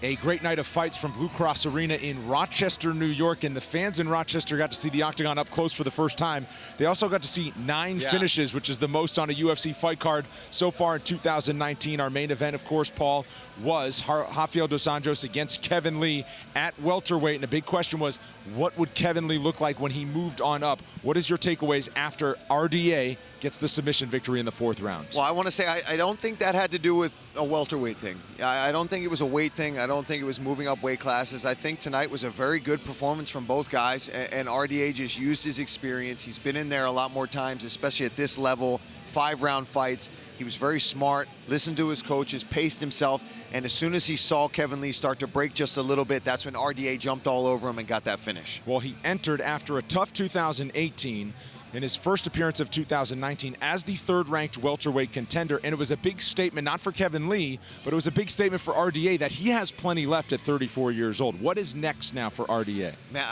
A great night of fights from Blue Cross Arena in Rochester, New York, and the fans in Rochester got to see the Octagon up close for the first time. They also got to see 9 finishes, which is the most on a UFC fight card so far in 2019. Our main event, of course, Paul, was Rafael dos Anjos against Kevin Lee at welterweight, and the big question was, what would Kevin Lee look like when he moved on up? What is your takeaways after RDA gets the submission victory in the 4th round? Well, I want to say I don't think that had to do with a welterweight thing. I don't think it was a weight thing. I don't think it was moving up weight classes. I think tonight was a very good performance from both guys, and RDA just used his experience. He's been in there a lot more times, especially at this level, 5-round fights. He was very smart, listened to his coaches, paced himself, and as soon as he saw Kevin Lee start to break just a little bit, that's when RDA jumped all over him and got that finish. Well, he entered after a tough 2018 in his first appearance of 2019 as the 3rd-ranked welterweight contender, and it was a big statement, not for Kevin Lee, but it was a big statement for RDA that he has plenty left at 34 years old. What is next now for RDA? Man,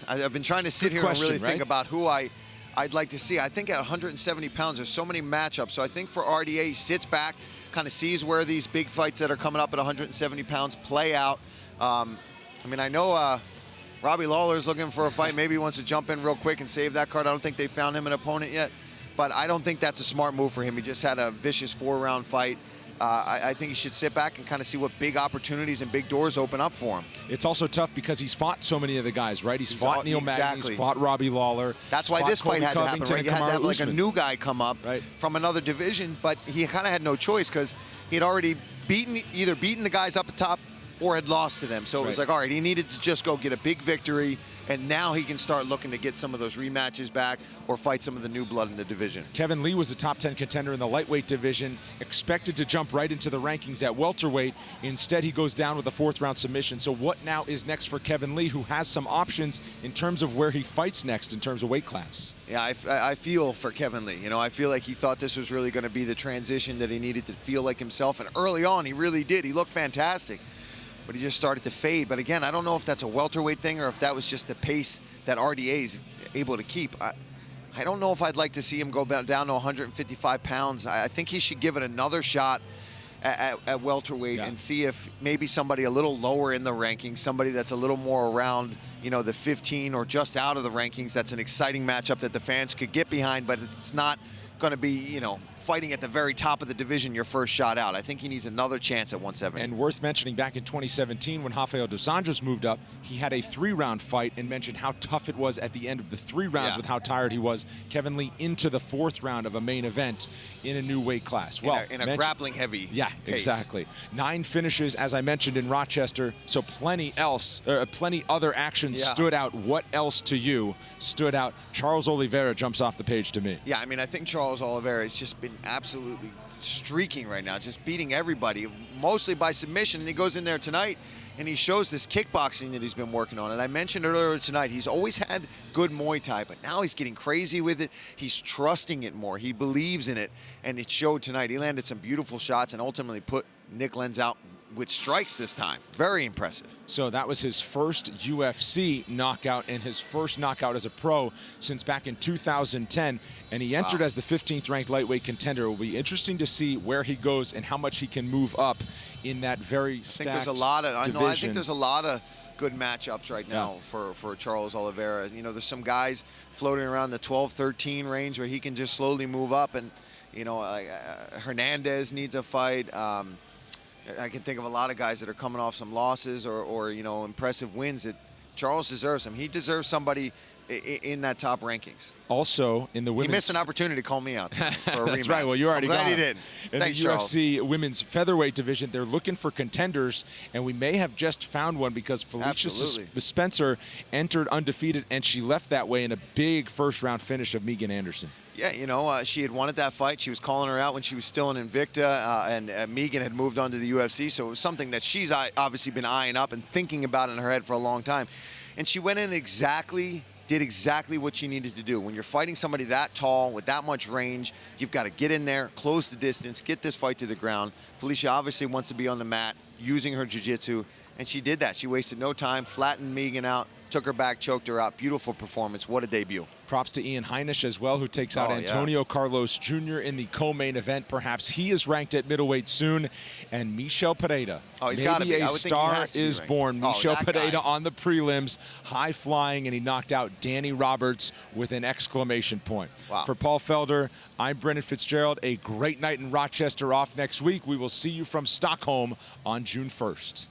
I've been trying to sit here and really think about who I'd like to see. I think at 170 pounds, there's so many matchups. So I think for RDA, he sits back, kind of sees where these big fights that are coming up at 170 pounds play out. I mean, I know Robbie Lawler's looking for a fight. Maybe he wants to jump in real quick and save that card. I don't think they found him an opponent yet, but I don't think that's a smart move for him. He just had a vicious 4-round fight. I think he should sit back and kind of see what big opportunities and big doors open up for him. It's also tough because he's fought so many of the guys, right? He's fought Neil Magny, he's fought Robbie Lawler. That's why this fight had to happen, right? You had to have like a new guy come up from another division, but he kind of had no choice because he had already either beaten the guys up at top or had lost to them. So it was like, all right, he needed to just go get a big victory, and now he can start looking to get some of those rematches back or fight some of the new blood in the division. Kevin Lee was a top 10 contender in the lightweight division, expected to jump right into the rankings at welterweight. Instead, he goes down with a 4th-round submission. So what now is next for Kevin Lee, who has some options in terms of where he fights next in terms of weight class? Yeah, I feel for Kevin Lee. You know, I feel like he thought this was really going to be the transition that he needed to feel like himself, and early on, he really did. He looked fantastic, but he just started to fade. But again, I don't know if that's a welterweight thing or if that was just the pace that RDA is able to keep. I don't know if I'd like to see him go down to 155 pounds. I think he should give it another shot at welterweight and see if maybe somebody a little lower in the rankings, somebody that's a little more around, you know, the 15 or just out of the rankings. That's an exciting matchup that the fans could get behind, but it's not going to be, you know, fighting at the very top of the division your first shot out. I think he needs another chance at 170. And worth mentioning, back in 2017 when Rafael dos Anjos moved up, he had a 3-round fight and mentioned how tough it was at the end of the 3 rounds with how tired he was. Kevin Lee into the 4th round of a main event in a new weight class. Well, in a grappling heavy case. Exactly. 9 finishes, as I mentioned, in Rochester, so plenty other action stood out. What else to you stood out? Charles Oliveira jumps off the page to me. Yeah, I mean, I think Charles Oliveira has just been absolutely streaking right now, just beating everybody, mostly by submission, and he goes in there tonight and he shows this kickboxing that he's been working on. And I mentioned earlier tonight, he's always had good Muay Thai, but now he's getting crazy with it. He's trusting it more. He believes in it, and it showed tonight. He landed some beautiful shots and ultimately put Nick Lenz out with strikes this time. Very impressive. So that was his first UFC knockout and his first knockout as a pro since back in 2010, and he entered as the 15th ranked lightweight contender. It will be interesting to see where he goes and how much he can move up in that very stacked I think there's a lot of good matchups right now for Charles Oliveira. You know, there's some guys floating around the 12-13 range where he can just slowly move up, and you know, Hernandez needs a fight. I can think of a lot of guys that are coming off some losses or you know, impressive wins that Charles deserves him. He deserves somebody in that top rankings. Also, in the women's... He missed an opportunity to call me out tonight for a That's rematch. right. Well, you already got he did. In Thanks, the Charles. UFC women's featherweight division, they're looking for contenders, and we may have just found one because Felicia Spencer entered undefeated, and she left that way in a big first-round finish of Megan Anderson. Yeah, you know, she had wanted that fight. She was calling her out when she was still in Invicta, and Megan had moved on to the UFC, so it was something that she's obviously been eyeing up and thinking about in her head for a long time. And she went in did exactly what she needed to do. When you're fighting somebody that tall with that much range, you've got to get in there, close the distance, get this fight to the ground. Felicia obviously wants to be on the mat, using her jiu-jitsu, and she did that. She wasted no time, flattened Megan out, took her back, choked her out. Beautiful performance. What a debut. Props to Ian Heinisch as well, who takes out Antonio Carlos Jr. in the co-main event. Perhaps he is ranked at middleweight soon. And Michel Pereira. Oh, he's got to be. A star is born. Michel Pereira on the prelims, high flying, and he knocked out Danny Roberts with an exclamation point. Wow. For Paul Felder, I'm Brendan Fitzgerald. A great night in Rochester off next week. We will see you from Stockholm on June 1st.